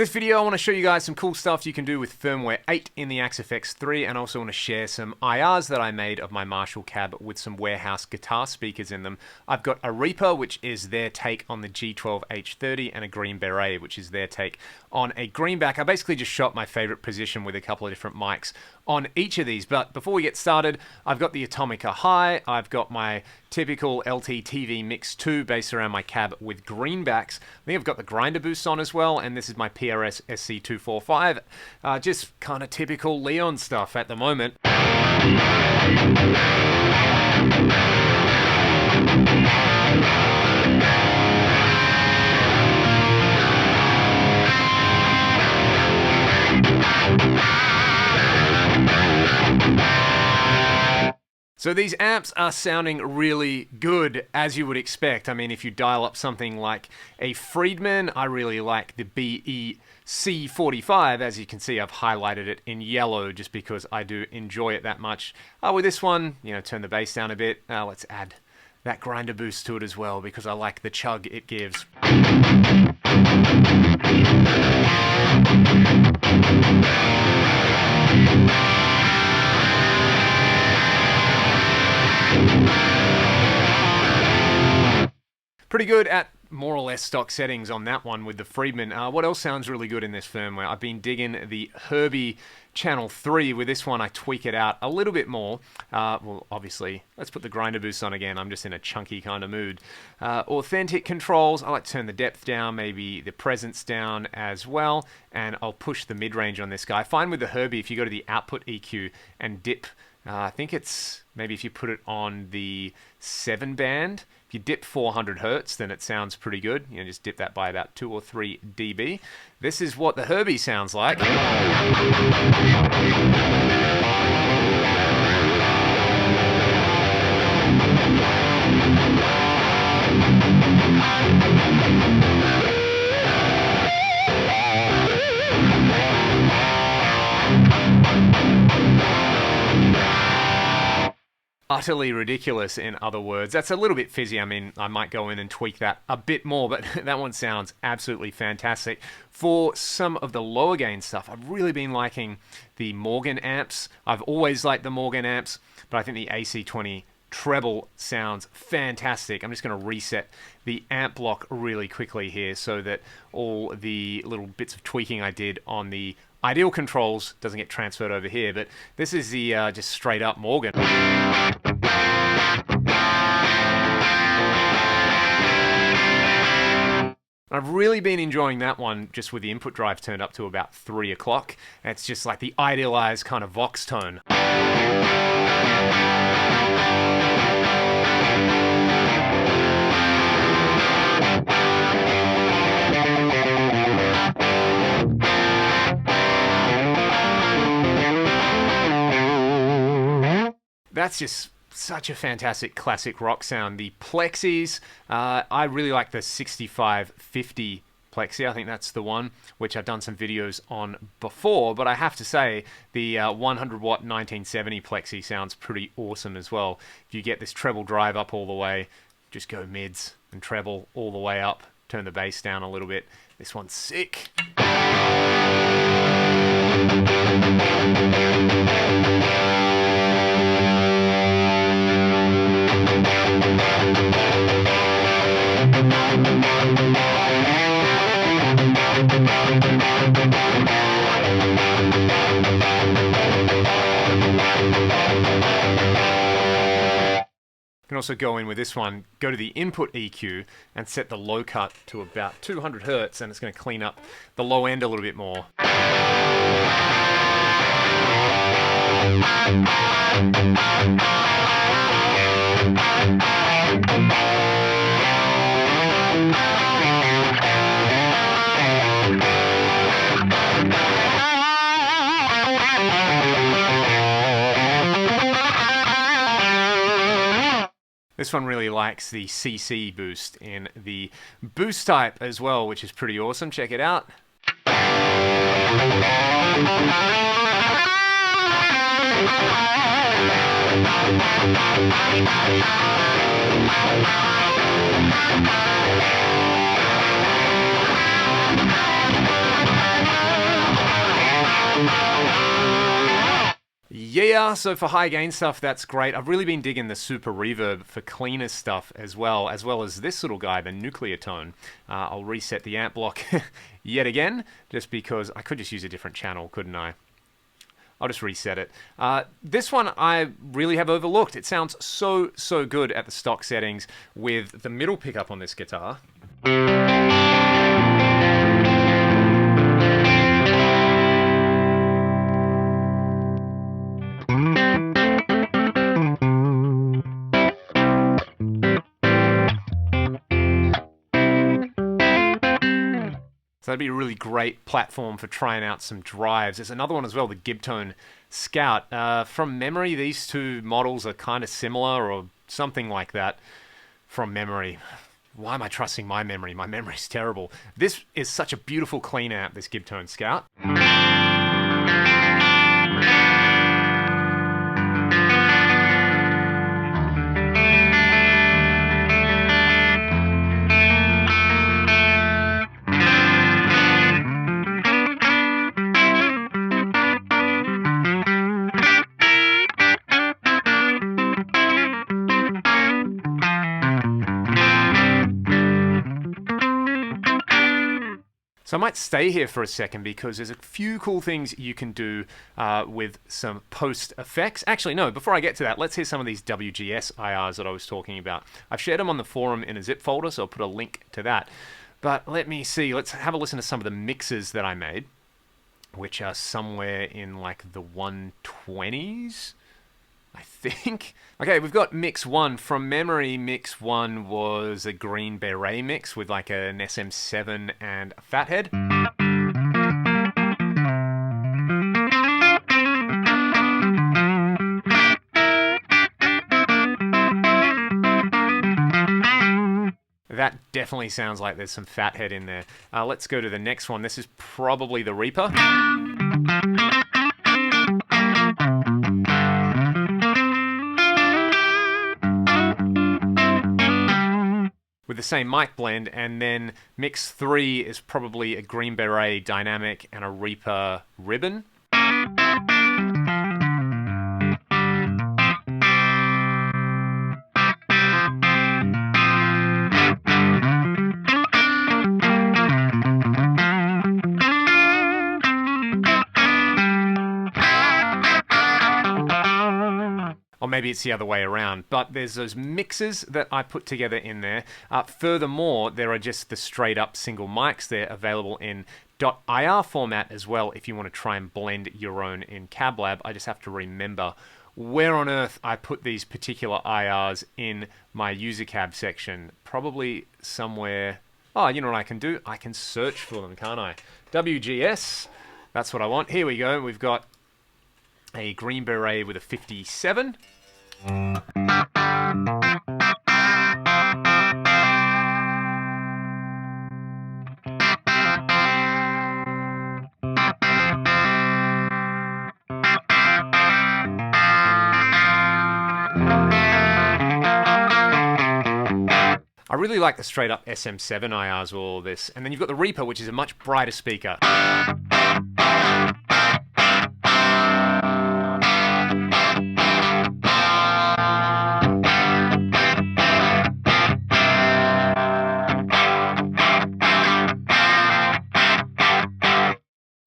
For this video, I want to show you guys some cool stuff you can do with Firmware 8 in the Axe FX 3, and also want to share some IRs that I made of my Marshall cab with some warehouse guitar speakers in them. I've got a Reaper, which is their take on the G12H30, and a Green Beret, which is their take on a greenback. I basically just shot my favorite position with a couple of different mics on each of these. But before we get started, I've got the Atomica High, I've got my typical LT-TV Mix 2 based around my cab with greenbacks. I think I've got the grinder boost on as well, and this is my PRS SC245. Just kind of typical Leon stuff at the moment. So these amps are sounding really good, as you would expect. I mean, if you dial up something like a Friedman, I really like the BEC45. As you can see, I've highlighted it in yellow just because I do enjoy it that much. With this one, turn the bass down a bit. Let's add that grinder boost to it as well because I like the chug it gives. Pretty good at more or less stock settings on that one with the Friedman. What else sounds really good in this firmware? I've been digging the Herbie Channel 3. With this one, I tweak it out a little bit more. Well, obviously, let's put the grinder boost on again. I'm just in a chunky kind of mood. Authentic controls. I like to turn the depth down, maybe the presence down as well. And I'll push the mid-range on this guy. I find with the Herbie, if you go to the output EQ and dip, I think it's maybe if you put it on the 7-band, if you dip 400 Hertz, then it sounds pretty good. Just dip that by about 2 or 3 dB. This is what the Herbie sounds like. Utterly ridiculous, in other words. That's a little bit fizzy. I mean, I might go in and tweak that a bit more, but that one sounds absolutely fantastic. For some of the lower gain stuff, I've really been liking the Morgan amps. I've always liked the Morgan amps, but I think the AC20 treble sounds fantastic. I'm just going to reset the amp block really quickly here so that all the little bits of tweaking I did on the Ideal controls doesn't get transferred over here, but this is the just straight up Morgan. I've really been enjoying that one just with the input drive turned up to about 3 o'clock. It's just like the idealized kind of Vox tone. That's just such a fantastic classic rock sound. The plexis, I really like the 6550 plexi. I think that's the one, which I've done some videos on before, but I have to say the 100 watt 1970 plexi sounds pretty awesome as well. If you get this treble drive up all the way, just go mids and treble all the way up, turn the bass down a little bit. This one's sick. You can also go in with this one, go to the input EQ and set the low cut to about 200 Hertz, and it's going to clean up the low end a little bit more. This one really likes the CC boost in the boost type as well, which is pretty awesome. Check it out. Yeah, so for high gain stuff, that's great. I've really been digging the super reverb for cleaner stuff as well as this little guy, the nuclear tone. I'll reset the amp block yet again, just because I could just use a different channel, couldn't I? I'll just reset it. This one I really have overlooked. It sounds so good at the stock settings with the middle pickup on this guitar. So that'd be a really great platform for trying out some drives. There's another one as well, the Gibtone Scout. From memory, these two models are kind of similar or something like that from memory. Why am I trusting my memory? My memory's terrible. This is such a beautiful clean amp, this Gibtone Scout. So I might stay here for a second because there's a few cool things you can do with some post effects. Actually, no, before I get to that, let's hear some of these WGS IRs that I was talking about. I've shared them on the forum in a zip folder, so I'll put a link to that. But let me see, let's have a listen to some of the mixes that I made, which are somewhere in like the 120s, I think. Okay, we've got mix 1. From memory, mix 1 was a Green Beret mix with like an SM7 and a Fathead. That definitely sounds like there's some Fathead in there. Let's go to the next one. This is probably the Reaper. With the same mic blend, and then mix 3 is probably a Green Beret Dynamic and a Reaper Ribbon. Or maybe it's the other way around, but there's those mixes that I put together in there. Furthermore, there are just the straight up single mics. They're available in .ir format as well if you want to try and blend your own in CabLab. I just have to remember where on earth I put these particular IRs in my user cab section. Probably somewhere. Oh, you know what I can do? I can search for them, can't I? WGS, that's what I want. Here we go. We've got a Green Beret with a 57. I really like the straight up SM7 IRs with all of this. And then you've got the Reaper, which is a much brighter speaker.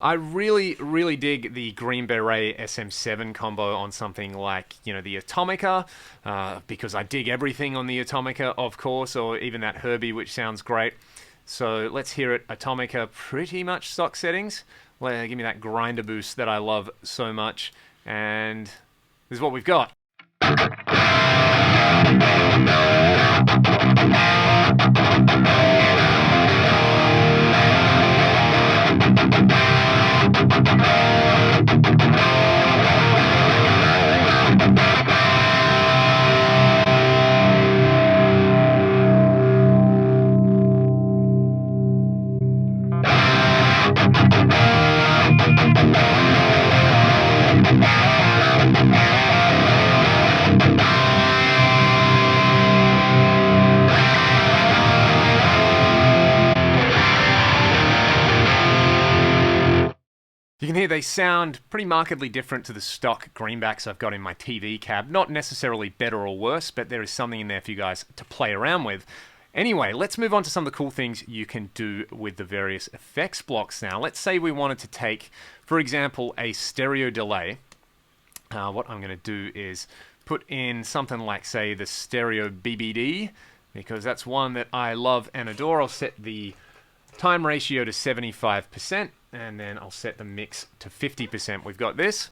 I really dig the Green Beret SM7 combo on something like, you know, the Atomica, because I dig everything on the Atomica, of course, or even that Herbie, which sounds great. So let's hear it. Atomica, pretty much stock settings. Give me that grinder boost that I love so much. And this is what we've got. You can hear they sound pretty markedly different to the stock greenbacks I've got in my TV cab. Not necessarily better or worse, but there is something in there for you guys to play around with. Anyway, let's move on to some of the cool things you can do with the various effects blocks now. Let's say we wanted to take, for example, a stereo delay. What I'm going to do is put in something like, say, the stereo BBD, because that's one that I love and adore. I'll set the time ratio to 75%, and then I'll set the mix to 50%. We've got this.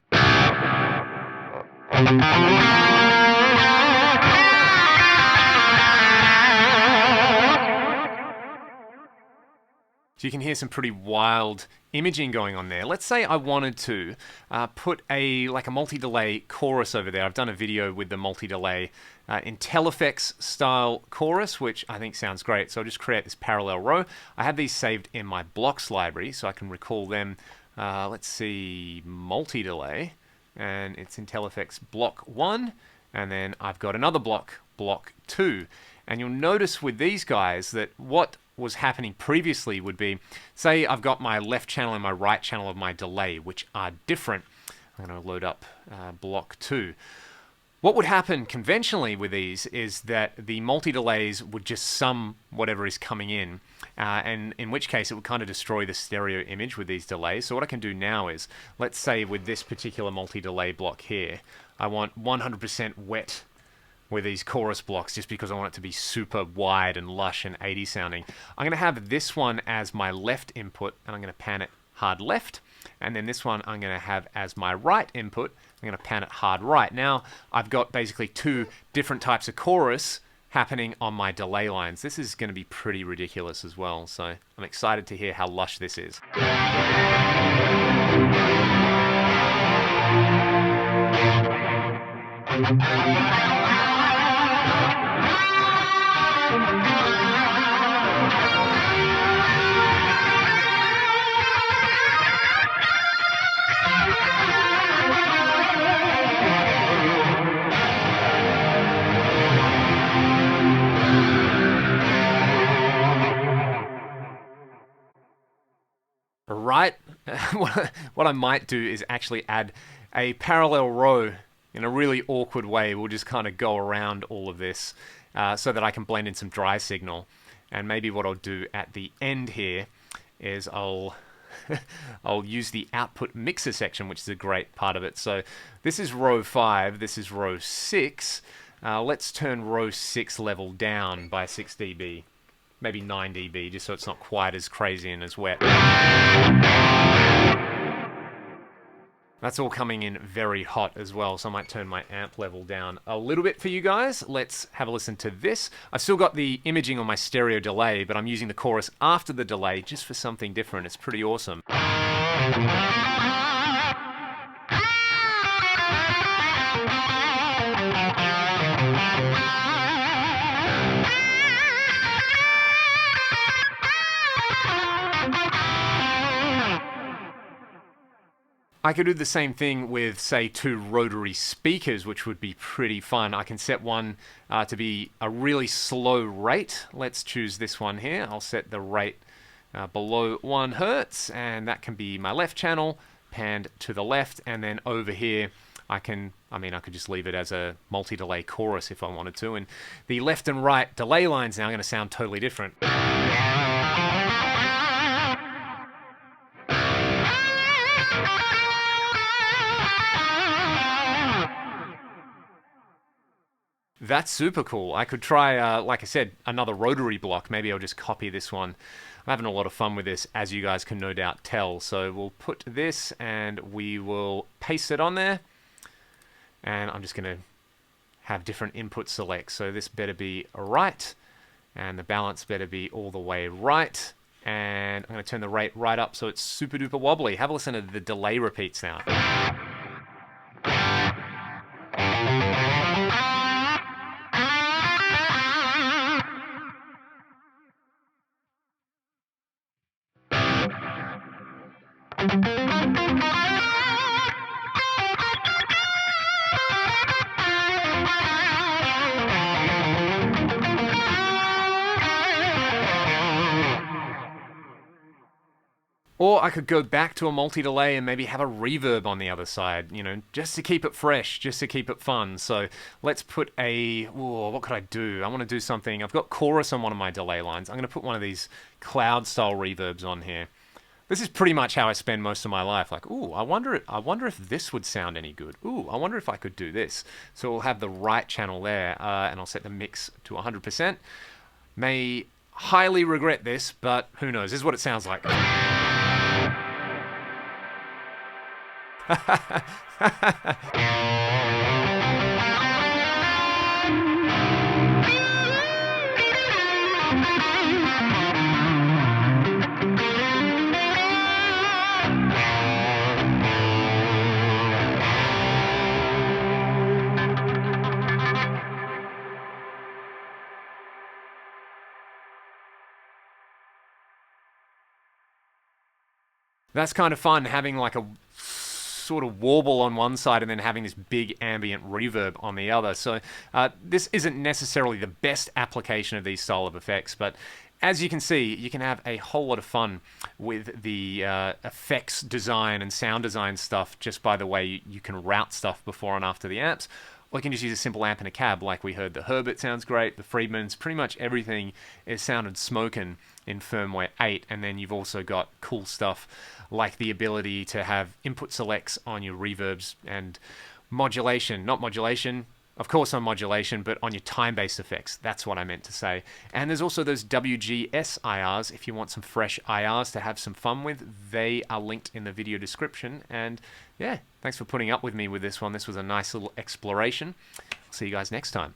So you can hear some pretty wild imaging going on there. Let's say I wanted to put a multi-delay chorus over there. I've done a video with the multi-delay IntelliFX style chorus, which I think sounds great. So I'll just create this parallel row. I have these saved in my blocks library, so I can recall them. Let's see, multi-delay, and it's IntelliFX block 1, and then I've got another block 2. And you'll notice with these guys that what was happening previously would be, say I've got my left channel and my right channel of my delay, which are different. I'm going to load up block 2. What would happen conventionally with these is that the multi-delays would just sum whatever is coming in, and in which case it would kind of destroy the stereo image with these delays. So what I can do now is, let's say with this particular multi-delay block here, I want 100% wet with these chorus blocks just because I want it to be super wide and lush and 80s sounding. I'm going to have this one as my left input, and I'm going to pan it hard left. And then this one I'm going to have as my right input. I'm going to pan it hard right. Now I've got basically two different types of chorus happening on my delay lines. This is going to be pretty ridiculous as well. So I'm excited to hear how lush this is. Right, what I might do is actually add a parallel row in a really awkward way. We'll just kind of go around all of this so that I can blend in some dry signal. And maybe what I'll do at the end here is I'll use the output mixer section, which is a great part of it. So this is row 5, this is row 6. Let's turn row 6 level down by 6 dB. Maybe 9 dB, just so it's not quite as crazy and as wet. That's all coming in very hot as well, so I might turn my amp level down a little bit for you guys. Let's have a listen to this. I've still got the imaging on my stereo delay, but I'm using the chorus after the delay just for something different. It's pretty awesome. I could do the same thing with, say, 2 rotary speakers, which would be pretty fun. I can set one to be a really slow rate. Let's choose this one here. I'll set the rate below 1 hertz, and that can be my left channel, panned to the left, and then over here I could just leave it as a multi-delay chorus if I wanted to, and the left and right delay lines now are going to sound totally different. That's super cool. I could try, like I said, another rotary block. Maybe I'll just copy this one. I'm having a lot of fun with this, as you guys can no doubt tell. So we'll put this and we will paste it on there. And I'm just going to have different input selects. So this better be right, and the balance better be all the way right. And I'm going to turn the rate right up so it's super duper wobbly. Have a listen to the delay repeats now. Or I could go back to a multi-delay and maybe have a reverb on the other side, you know, just to keep it fresh, just to keep it fun. So let's put what could I do? I want to do something. I've got chorus on one of my delay lines. I'm going to put one of these cloud-style reverbs on here. This is pretty much how I spend most of my life. Like, ooh, I wonder if this would sound any good. Ooh, I wonder if I could do this. So we'll have the right channel there, and I'll set the mix to 100%. May highly regret this, but who knows? This is what it sounds like. That's kind of fun, having like a sort of warble on one side and then having this big ambient reverb on the other. So this isn't necessarily the best application of these style of effects, but as you can see, you can have a whole lot of fun with the effects design and sound design stuff just by the way you can route stuff before and after the amps. Or you can just use a simple amp and a cab, like we heard. The Herbert sounds great, the Friedman's, pretty much everything is sounded smoking in Firmware 8, and then you've also got cool stuff like the ability to have input selects on your reverbs and modulation, not modulation, of course on modulation, but on your time-based effects. That's what I meant to say. And there's also those WGS IRs, if you want some fresh IRs to have some fun with. They are linked in the video description. And yeah, thanks for putting up with me with this one. This was a nice little exploration. I'll see you guys next time.